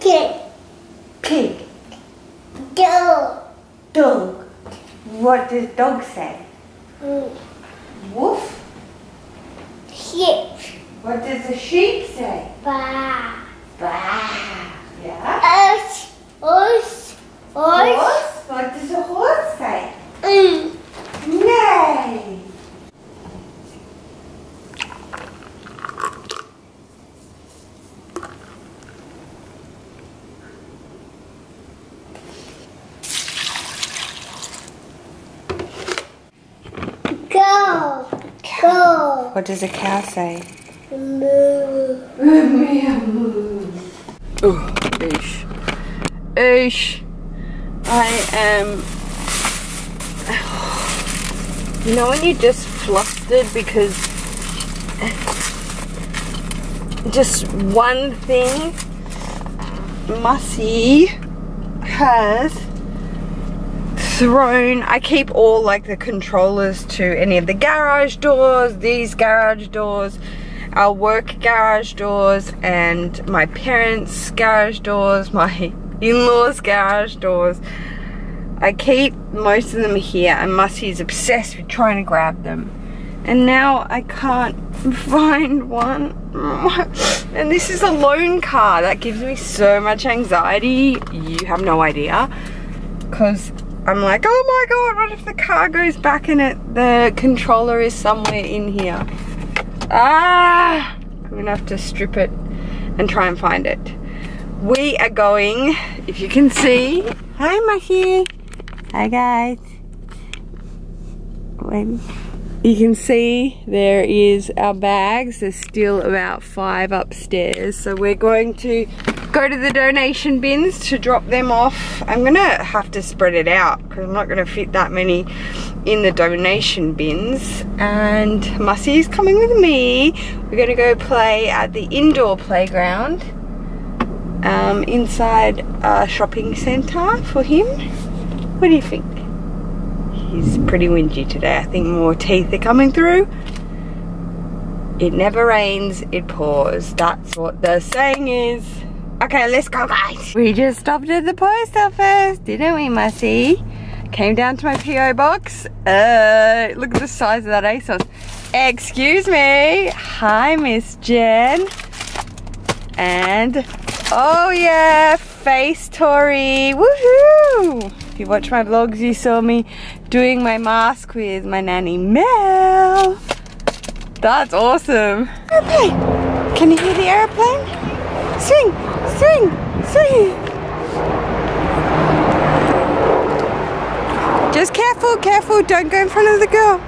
Pig. Pig. Dog. Dog. What does dog say? Wolf. Sheep. What does a sheep say? Bah. Bah. Yeah. Horse. Horse. Horse. What does a horse say? Nay. Go. Go. What does a cow say? Moo. Oh, oosh. Oosh. I am... You know when you're just flustered because just one thing Mussy has thrown. I keep all like the controllers to any of the garage doors, these garage doors, our work garage doors, and my parents' garage doors, my in-laws' garage doors. I keep most of them here, and Mussy is obsessed with trying to grab them. And now I can't find one. And this is a loan car. That gives me so much anxiety. You have no idea. Because I'm like, oh my god, what if the car goes back and the controller is somewhere in here? Ah! I'm gonna have to strip it and try and find it. We are going, if you can see. Hi, Mussy. Hi, guys. Wait. You can see there is our bags. There's still about 5 upstairs. So we're going to go to the donation bins to drop them off. I'm gonna have to spread it out because I'm not gonna fit that many in the donation bins. And Mussy's coming with me. We're gonna go play at the indoor playground inside a shopping centre for him. What do you think? He's pretty whingy today. I think more teeth are coming through. It never rains, it pours. That's what the saying is. Okay, let's go, guys. We just stopped at the post office, didn't we, Mussy? Came down to my PO box. Look at the size of that ASOS. Excuse me. Hi, Miss Jen. And, oh yeah, Face Tori. Woohoo! If you watch my vlogs, you saw me doing my mask with my nanny Mel. That's awesome. Airplane. Can you hear the airplane? Swing, swing, swing. Just careful, careful. Don't go in front of the girl.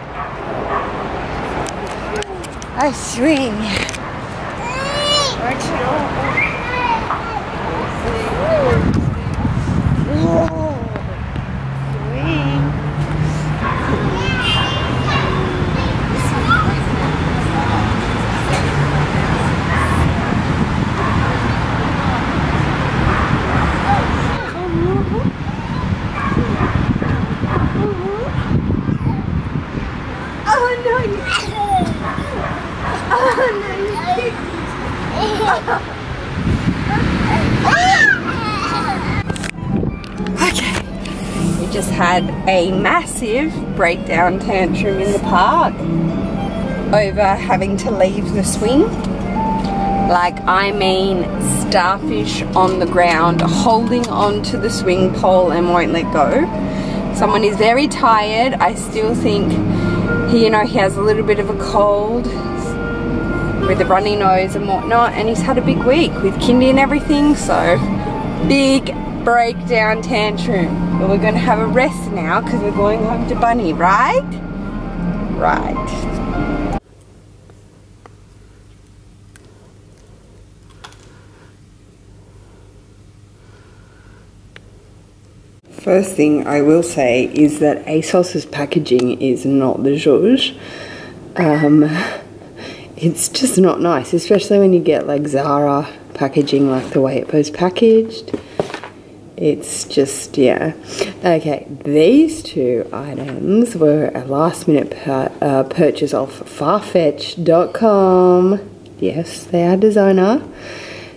I swing. Okay, we just had a massive breakdown tantrum in the park over having to leave the swing. Like, I mean, starfish on the ground, holding onto the swing pole and won't let go. Someone is very tired. I still think he, you know, he has a little bit of a cold with a runny nose and whatnot, and he's had a big week with kindy and everything, so big breakdown tantrum. But we're going to have a rest now because we're going home to Bunny, right? Right. First thing I will say is that ASOS's packaging is not the zhuzh. It's just not nice, especially when you get like Zara packaging, like the way it was packaged. It's just, yeah. Okay, these two items were a last minute purchase off Farfetch.com. Yes, they are designer.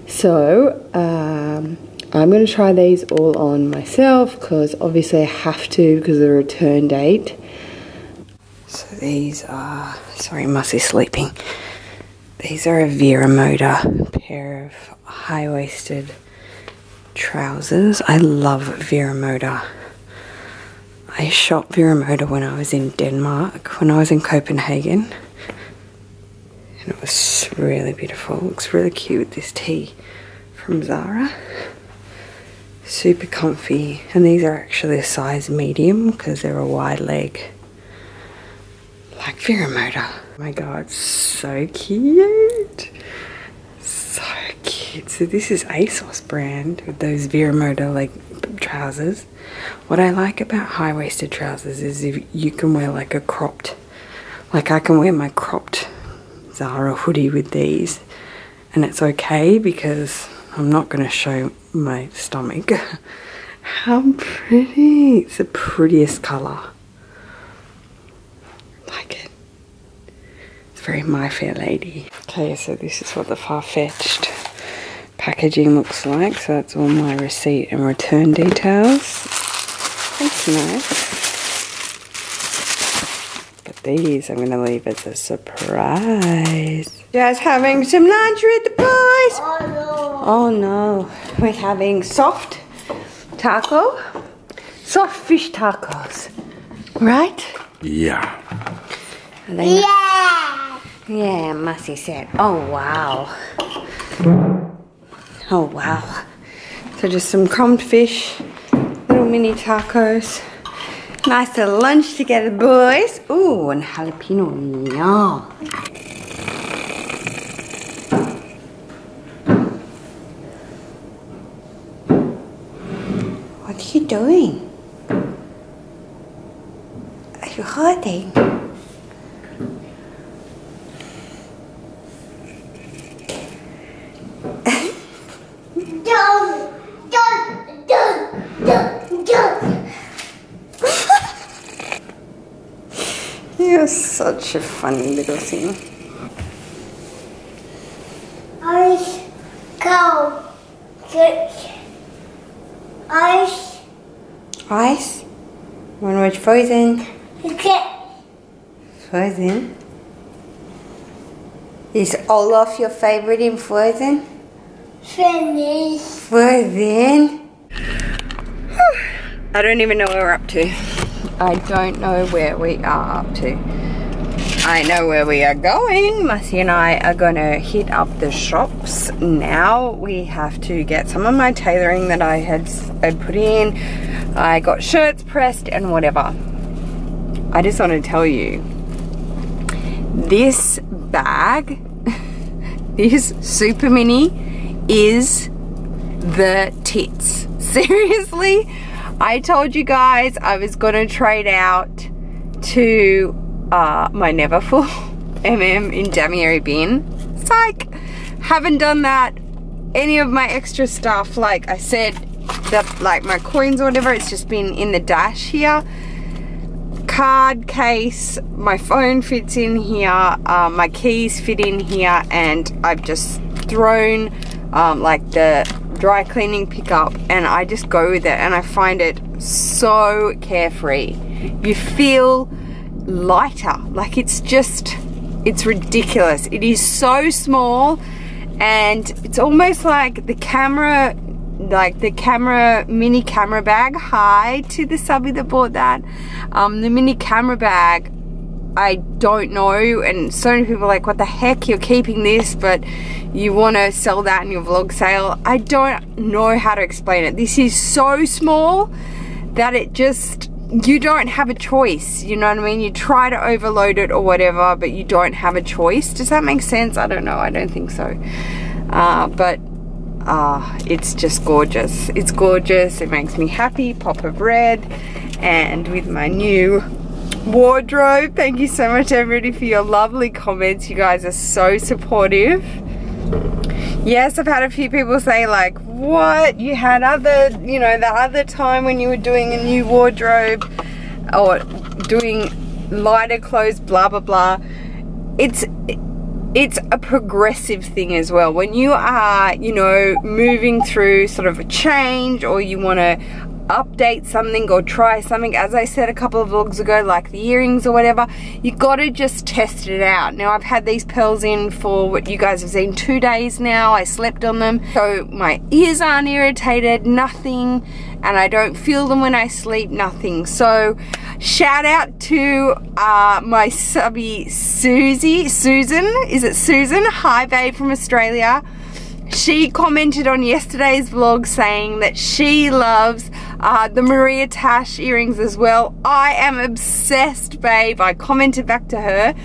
So I'm going to try these all on myself because obviously I have to because of the return date. So these are, sorry, Mussie's sleeping. These are a Vera Moda pair of high-waisted trousers. I love Vera Moda. I shopped Vera Moda when I was in Denmark, when I was in Copenhagen. And it was really beautiful. It looks really cute with this tee from Zara. Super comfy. And these are actually a size medium because they're a wide leg. Like Vera Moda. Oh my god, so cute. So cute. So this is ASOS brand with those Vera Moda like trousers. What I like about high-waisted trousers is if you can wear like a cropped, like I can wear my cropped Zara hoodie with these and it's okay because I'm not going to show my stomach. How pretty. It's the prettiest colour. Like it. It's very My Fair Lady. Okay, so this is what the Farfetched packaging looks like. So that's all my receipt and return details. That's nice. But these I'm going to leave as a surprise. Just having some lunch with the boys. Oh no. Oh no. We're having soft taco. Soft fish tacos. Right? Yeah. Yeah. Yeah, Mussie said. Oh wow. Oh wow. So just some crumbed fish, little mini tacos. Nice little lunch together, boys. Ooh, and jalapeno. Yum. What are you doing? Are you hurting? You're such a funny little thing. Ice, cold, ice, Ice? Wanna watch Frozen? okay. Frozen? Is Olaf your favorite in Frozen? Finish. Frozen? I don't even know where we're up to. I don't know where we are up to. I know where we are going. Mussie and I are gonna hit up the shops now. We have to get some of my tailoring that I had put in. I got shirts pressed and whatever. I just want to tell you, this bag, this super mini is the tits. Seriously, I told you guys I was gonna trade out to my Neverfull in January bin. Psych! Haven't done that. Any of my extra stuff, like I said, that like my coins or whatever, it's just been in the dash here. Card case, my phone fits in here, my keys fit in here, and I've just thrown like the dry cleaning pickup, and I just go with it, and I find it so carefree. You feel lighter, like it's ridiculous. It is so small, and it's almost like the camera, mini camera bag. Hi to the subbie that bought that. The mini camera bag, I don't know, and so many people are like, what the heck, you're keeping this but you want to sell that in your vlog sale. I don't know how to explain it. This is so small that it just, you don't have a choice, you know what I mean? You try to overload it or whatever, but you don't have a choice. Does that make sense? I don't know, I don't think so. But it's just gorgeous. It's gorgeous. It makes me happy. Pop of red, and with my new wardrobe. Thank you so much everybody for your lovely comments. You guys are so supportive. Yes, I've had a few people say like, what, you had other, you know, the other time when you were doing a new wardrobe or doing lighter clothes, blah blah blah. It's it's a progressive thing as well. When you are, you know, moving through sort of a change, or you want to update something or try something, as I said a couple of vlogs ago, like the earrings or whatever, you gotta just test it out. Now I've had these pearls in for what you guys have seen 2 days now. I slept on them, so my ears aren't irritated, nothing, and I don't feel them when I sleep, nothing. So shout out to my subby Susan, is it Susan? Hi babe from Australia. She commented on yesterday's vlog saying that she loves the Maria Tash earrings as well. I am obsessed, babe. I commented back to her.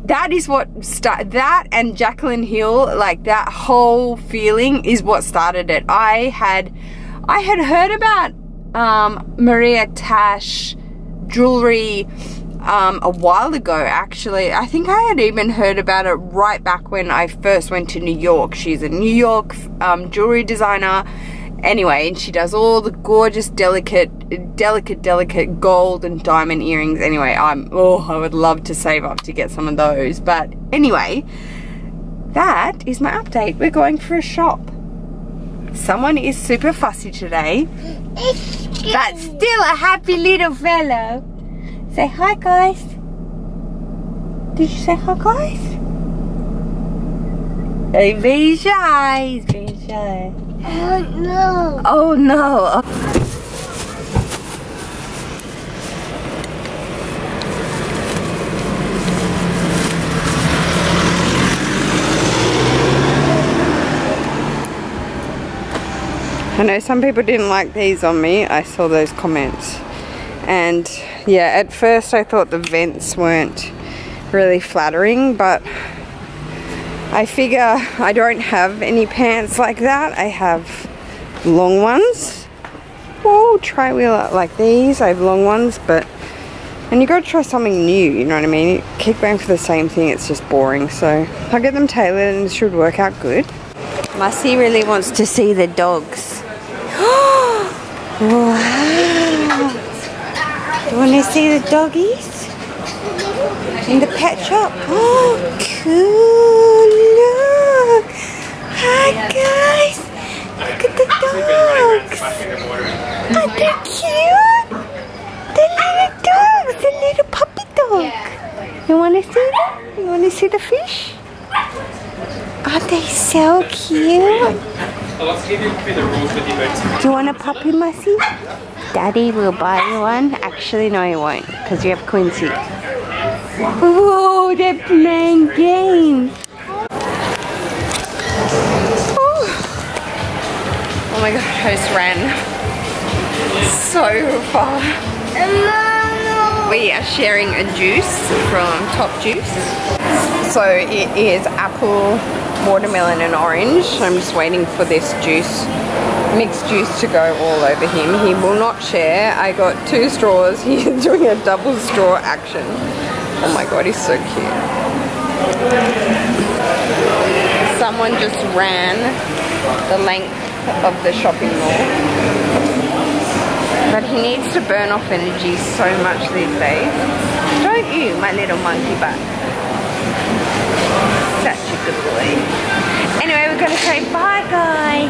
That is what that and Jacqueline Hill, like that whole feeling is what started it. I had heard about Maria Tash jewelry a while ago, actually. I think I had even heard about it right back when I first went to New York. She's a New York jewelry designer. Anyway, and she does all the gorgeous, delicate gold and diamond earrings. Anyway, I would love to save up to get some of those. But anyway, that is my update. We're going for a shop. Someone is super fussy today, but still a happy little fellow. Say hi, guys. Did you say hi, guys? He's very shy. He's very shy. Oh no. Oh no. I know some people didn't like these on me. I saw those comments. And yeah, at first I thought the vents weren't really flattering, but I figure I don't have any pants like that. I have long ones. Oh, tri-wheeler like these. I have long ones, but and you gotta try something new, you know what I mean? You keep going for the same thing, it's just boring. So I'll get them tailored and it should work out good. Mussy really wants to see the dogs. Wow! You want to see the doggies in the pet shop? Oh, cool! Look! Hi guys! Look at the dogs! Aren't they cute? The little dogs! The little puppy dog! You want to see them? You want to see the fish? Aren't they so cute? Do you want a puppy, Mussy? Daddy will buy you one. Actually, no, he won't, because you have Quincy. Whoa, they're playing games. Oh my god, Host ran so far. We are sharing a juice from Top Juice. So it is apple, watermelon and orange. I'm just waiting for this juice, mixed juice, to go all over him. He will not share. I got 2 straws. He's doing a double straw action. Oh my god, he's so cute. Someone just ran the length of the shopping mall. But he needs to burn off energy so much these days. Don't you, my little monkey butt? Such a good boy. Anyway, we're going to say bye, guys.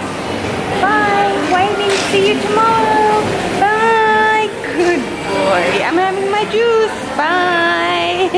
Bye. Waiting. See you tomorrow. Bye. Good boy. I'm having my juice. Bye.